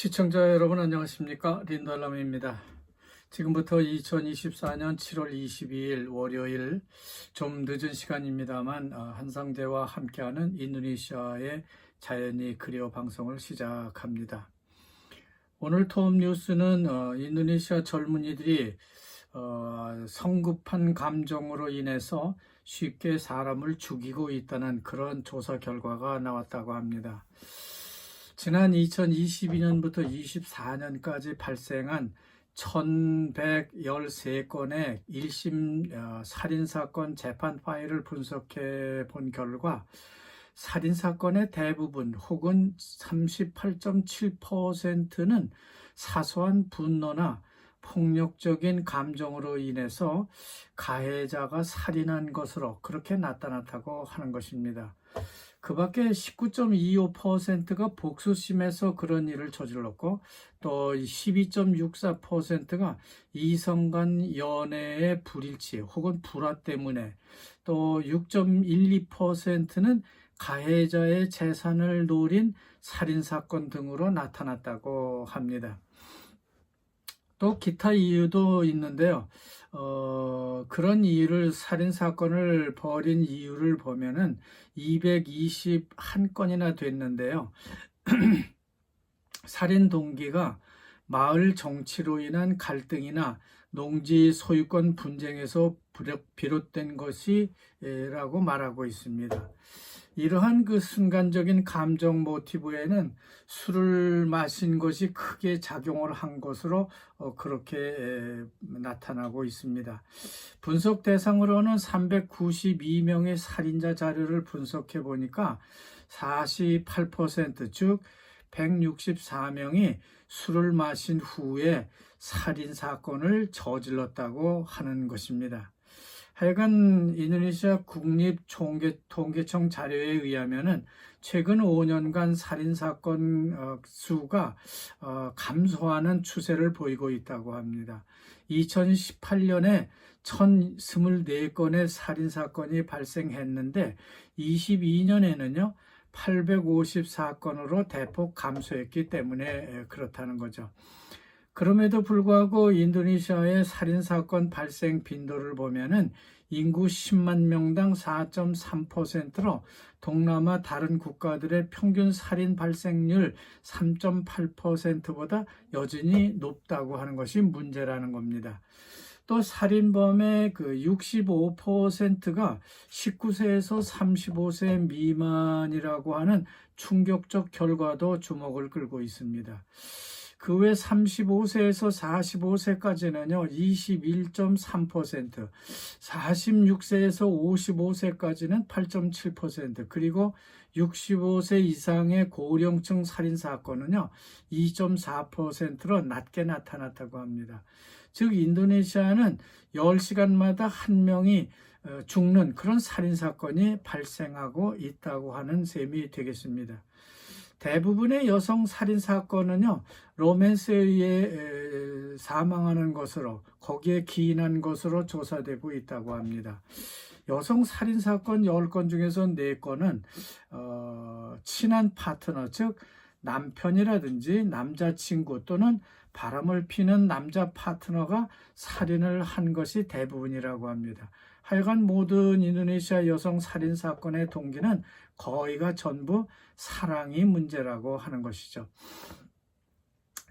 시청자 여러분 안녕하십니까? 린달람입니다. 지금부터 2024년 7월 22일 월요일 좀 늦은 시간입니다만 한상재와 함께하는 인도네시아의 자연이 그리워 방송을 시작합니다. 오늘 톱 뉴스는 인도네시아 젊은이들이 성급한 감정으로 인해서 쉽게 사람을 죽이고 있다는 그런 조사 결과가 나왔다고 합니다. 지난 2022년부터 24년까지 발생한 1113건의 1심 살인사건 재판 파일을 분석해 본 결과 살인사건의 대부분 혹은 38.7%는 사소한 분노나 폭력적인 감정으로 인해서 가해자가 살인한 것으로 그렇게 나타났다고 하는 것입니다. 그 밖에 19.25%가 복수심에서 그런 일을 저질렀고 또 12.64%가 이성 간 연애의 불일치 혹은 불화 때문에 또 6.12%는 가해자의 재산을 노린 살인사건 등으로 나타났다고 합니다. 또 기타 이유도 있는데요. 그런 이유를 살인사건을 벌인 이유를 보면은 221건이나 됐는데요. 살인 동기가 마을 정치로 인한 갈등이나 농지 소유권 분쟁에서 비롯된 것이라고 말하고 있습니다. 이러한 그 순간적인 감정 모티브에는 술을 마신 것이 크게 작용을 한 것으로 그렇게 나타나고 있습니다. 분석 대상으로는 392명의 살인자 자료를 분석해 보니까 48%, 즉 164명이 술을 마신 후에 살인사건을 저질렀다고 하는 것입니다. 하여간 인도네시아 국립통계청 자료에 의하면 최근 5년간 살인사건 수가 감소하는 추세를 보이고 있다고 합니다. 2018년에 1024건의 살인사건이 발생했는데 22년에는요 854건으로 대폭 감소했기 때문에 그렇다는 거죠. 그럼에도 불구하고 인도네시아의 살인사건 발생 빈도를 보면은 인구 10만 명당 4.3%로 동남아 다른 국가들의 평균 살인 발생률 3.8%보다 여전히 높다고 하는 것이 문제라는 겁니다. 또 살인범의 그 65%가 19세에서 35세 미만이라고 하는 충격적 결과도 주목을 끌고 있습니다. 그 외 35세에서 45세까지는요, 21.3%, 46세에서 55세까지는 8.7%, 그리고 65세 이상의 고령층 살인사건은요, 2.4%로 낮게 나타났다고 합니다. 즉, 인도네시아는 10시간마다 한 명이 죽는 그런 살인사건이 발생하고 있다고 하는 셈이 되겠습니다. 대부분의 여성 살인 사건은요 로맨스에 의해 사망하는 것으로 거기에 기인한 것으로 조사되고 있다고 합니다. 여성 살인 사건 10건 중에서 4건은 친한 파트너 즉 남편이라든지 남자친구 또는 바람을 피는 남자 파트너가 살인을 한 것이 대부분이라고 합니다. 하여간 모든 인도네시아 여성 살인 사건의 동기는 거의가 전부 사랑이 문제라고 하는 것이죠.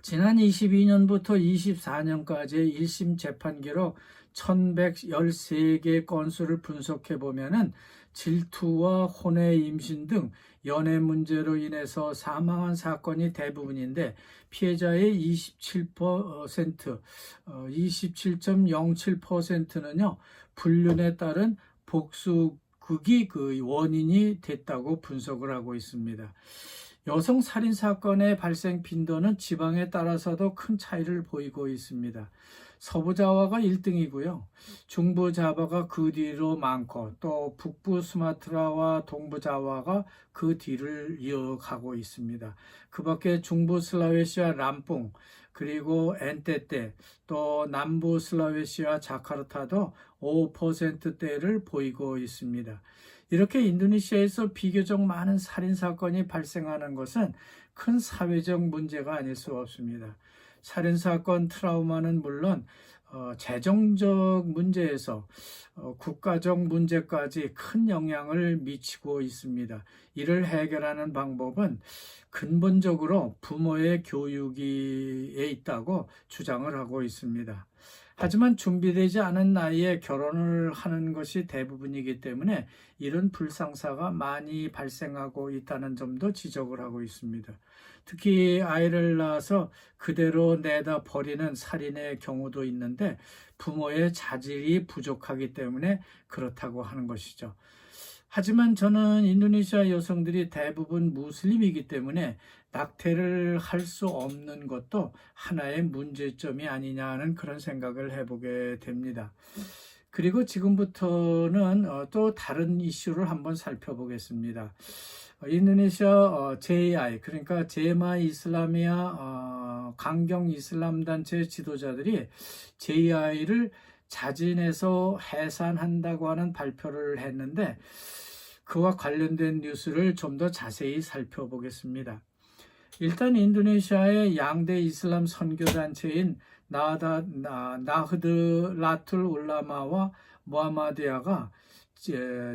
지난 22년부터 24년까지의 1심 재판 기록 1113개 건수를 분석해 보면은 질투와 혼외 임신 등 연애 문제로 인해서 사망한 사건이 대부분인데 피해자의 27.07%는요 불륜에 따른 복수극이 그 원인이 됐다고 분석을 하고 있습니다. 여성 살인 사건의 발생 빈도는 지방에 따라서도 큰 차이를 보이고 있습니다. 서부 자와가 1등이고요. 중부 자바가 그 뒤로 많고 또 북부 수마트라와 동부 자와가 그 뒤를 이어가고 있습니다. 그 밖에 중부 슬라웨시와 람풍 그리고 엔테테 또 남부 슬라웨시와 자카르타도 5%대를 보이고 있습니다. 이렇게 인도네시아에서 비교적 많은 살인사건이 발생하는 것은 큰 사회적 문제가 아닐 수 없습니다. 살인사건 트라우마는 물론 재정적 문제에서 국가적 문제까지 큰 영향을 미치고 있습니다. 이를 해결하는 방법은 근본적으로 부모의 교육에 있다고 주장을 하고 있습니다. 하지만 준비되지 않은 나이에 결혼을 하는 것이 대부분이기 때문에 이런 불상사가 많이 발생하고 있다는 점도 지적을 하고 있습니다. 특히 아이를 낳아서 그대로 내다 버리는 살인의 경우도 있는데 부모의 자질이 부족하기 때문에 그렇다고 하는 것이죠. 하지만 저는 인도네시아 여성들이 대부분 무슬림이기 때문에 낙태를 할 수 없는 것도 하나의 문제점이 아니냐 하는 그런 생각을 해보게 됩니다. 그리고 지금부터는 또 다른 이슈를 한번 살펴보겠습니다. 인도네시아 JI, 그러니까 제마 이슬라미아 강경 이슬람 단체 지도자들이 JI를 자진해서 해산한다고 하는 발표를 했는데 그와 관련된 뉴스를 좀 더 자세히 살펴보겠습니다. 일단 인도네시아의 양대 이슬람 선교단체인 나흐드 라툴 울라마와 무하마디아가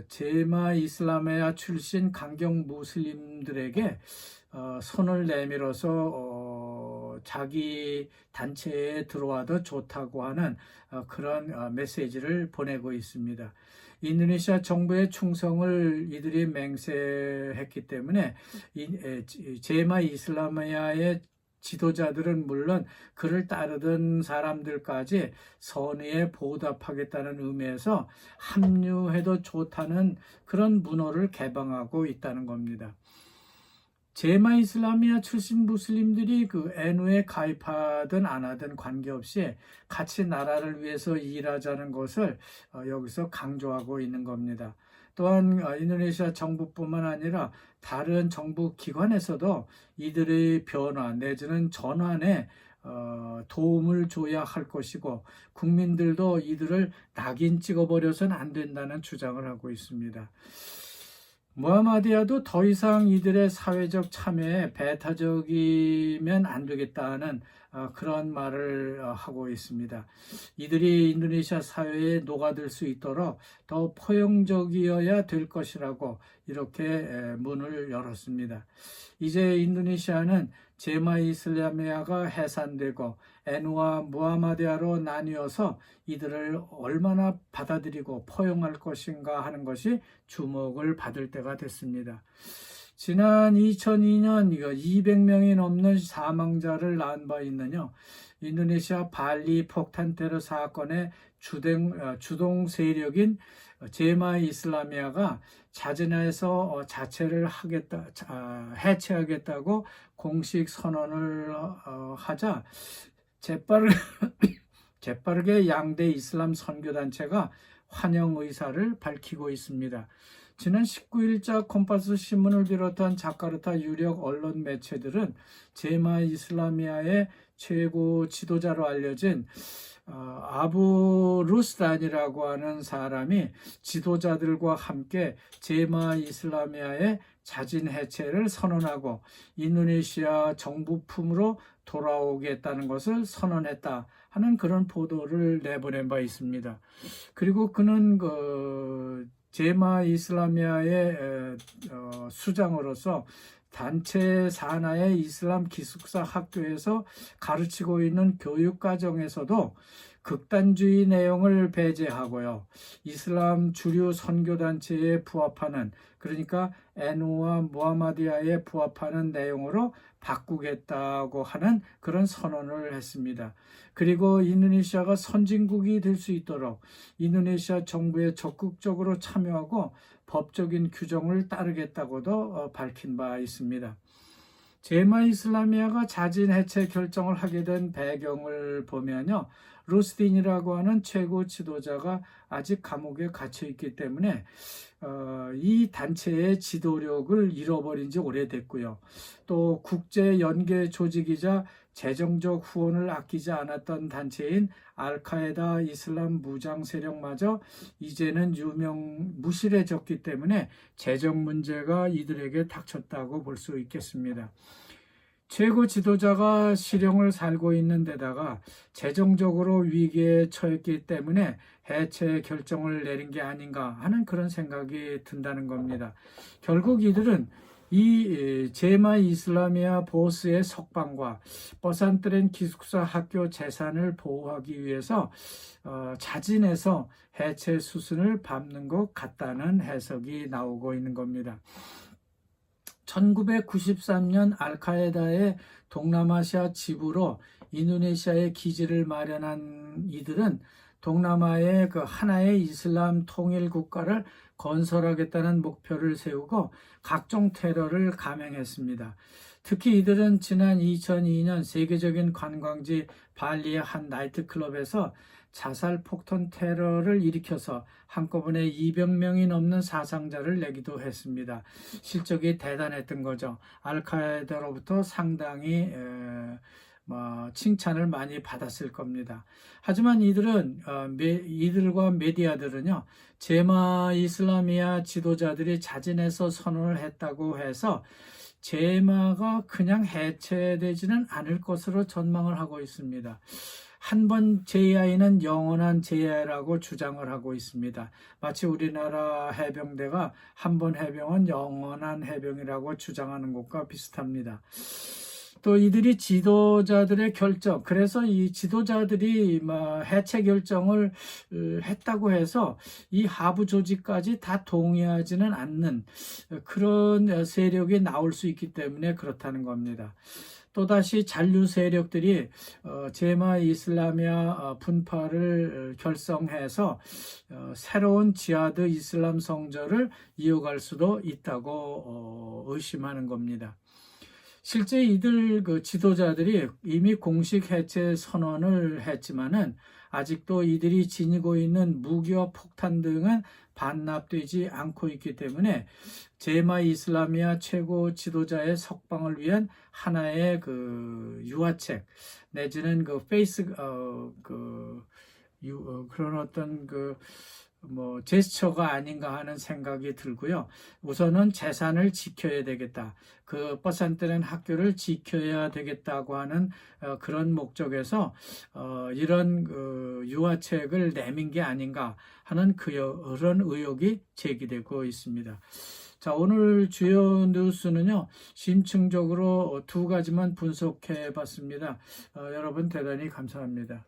제마 이슬라미아 출신 강경 무슬림들에게 손을 내밀어서 자기 단체에 들어와도 좋다고 하는 그런 메시지를 보내고 있습니다. 인도네시아 정부의 충성을 이들이 맹세했기 때문에 제마 이슬라미아의 지도자들은 물론 그를 따르던 사람들까지 선의에 보답하겠다는 의미에서 합류해도 좋다는 그런 문호를 개방하고 있다는 겁니다. 제마 이슬라미아 출신 무슬림들이 그 NU에 가입하든 안 하든 관계없이 같이 나라를 위해서 일하자는 것을 여기서 강조하고 있는 겁니다. 또한 인도네시아 정부뿐만 아니라 다른 정부 기관에서도 이들의 변화 내지는 전환에 도움을 줘야 할 것이고 국민들도 이들을 낙인 찍어버려서는 안 된다는 주장을 하고 있습니다. 무하마디아도 더 이상 이들의 사회적 참여에 배타적이면 안 되겠다는 그런 말을 하고 있습니다. 이들이 인도네시아 사회에 녹아들 수 있도록 더 포용적이어야 될 것이라고 이렇게 문을 열었습니다. 이제 인도네시아는 제마 이슬라미아가 해산되고 NU와 무하마디아로 나뉘어서 이들을 얼마나 받아들이고 포용할 것인가 하는 것이 주목을 받을 때가 됐습니다. 지난 2002년 200명이 넘는 사망자를 낳은 바 있는요. 인도네시아 발리 폭탄 테러 사건의 주동 세력인 제마 이슬라미아가 자진해서 자체를 해체하겠다고 공식 선언을 하자 재빠르게 양대 이슬람 선교단체가 환영 의사를 밝히고 있습니다. 지난 19일자 콤파스 신문을 비롯한 자카르타 유력 언론 매체들은 제마 이슬라미아의 최고 지도자로 알려진 아부 루스단이라고 하는 사람이 지도자들과 함께 제마 이슬라미아의 자진 해체를 선언하고 인도네시아 정부 품으로 돌아오겠다는 것을 선언했다 하는 그런 보도를 내보낸 바 있습니다. 그리고 그는 제마 이슬라미아의 수장으로서 단체 산하의 이슬람 기숙사 학교에서 가르치고 있는 교육과정에서도 극단주의 내용을 배제하고요. 이슬람 주류 선교단체에 부합하는, 그러니까 NU와 무하마디아에 부합하는 내용으로 바꾸겠다고 하는 그런 선언을 했습니다. 그리고 인도네시아가 선진국이 될 수 있도록 인도네시아 정부에 적극적으로 참여하고 법적인 규정을 따르겠다고도 밝힌 바 있습니다. 제마 이슬라미아가 자진 해체 결정을 하게 된 배경을 보면요. 루스딘이라고 하는 최고 지도자가 아직 감옥에 갇혀 있기 때문에 이 단체의 지도력을 잃어버린 지 오래됐고요. 또 국제 연계 조직이자 재정적 후원을 아끼지 않았던 단체인 알카에다 이슬람 무장 세력마저 이제는 무실해졌기 때문에 재정 문제가 이들에게 닥쳤다고 볼 수 있겠습니다. 최고 지도자가 실형을 살고 있는 데다가 재정적으로 위기에 처했기 때문에 해체 결정을 내린 게 아닌가 하는 그런 생각이 든다는 겁니다. 결국 이들은 이 제마 이슬라미아 보스의 석방과 버산트렌 기숙사 학교 재산을 보호하기 위해서 자진해서 해체 수순을 밟는 것 같다는 해석이 나오고 있는 겁니다. 1993년 알카에다의 동남아시아 지부로 인도네시아의 기지를 마련한 이들은 동남아의 그 하나의 이슬람 통일 국가를 건설하겠다는 목표를 세우고 각종 테러를 감행했습니다. 특히 이들은 지난 2002년 세계적인 관광지 발리의 한 나이트클럽에서 자살 폭탄 테러를 일으켜서 한꺼번에 200명이 넘는 사상자를 내기도 했습니다. 실적이 대단했던 거죠. 알카에다로부터 상당히 칭찬을 많이 받았을 겁니다. 하지만 이들과 메디아들은요, 제마 이슬라미아 지도자들이 자진해서 선언을 했다고 해서 제마가 그냥 해체되지는 않을 것으로 전망을 하고 있습니다. 한 번 제야에는 영원한 제야라고 주장을 하고 있습니다. 마치 우리나라 해병대가 한 번 해병은 영원한 해병이라고 주장하는 것과 비슷합니다. 또 이들이 지도자들의 결정, 그래서 이 지도자들이 해체 결정을 했다고 해서 이 하부 조직까지 다 동의하지는 않는 그런 세력이 나올 수 있기 때문에 그렇다는 겁니다. 또다시 잔류 세력들이 제마 이슬라미아 분파를 결성해서 새로운 지하드 이슬람 성전을 이어갈 수도 있다고 의심하는 겁니다. 실제 이들 그 지도자들이 이미 공식 해체 선언을 했지만은 아직도 이들이 지니고 있는 무기와 폭탄 등은 반납되지 않고 있기 때문에 제마 이슬라미아 최고 지도자의 석방을 위한 하나의 그 유화책 내지는 그 그런 어떤 제스처가 아닌가 하는 생각이 들고요. 우선은 재산을 지켜야 되겠다. 그 버산트렌 학교를 지켜야 되겠다고 하는 그런 목적에서 이런 유화책을 내민 게 아닌가 하는 그런 의혹이 제기되고 있습니다. 자, 오늘 주요 뉴스는요, 심층적으로 두 가지만 분석해 봤습니다. 여러분 대단히 감사합니다.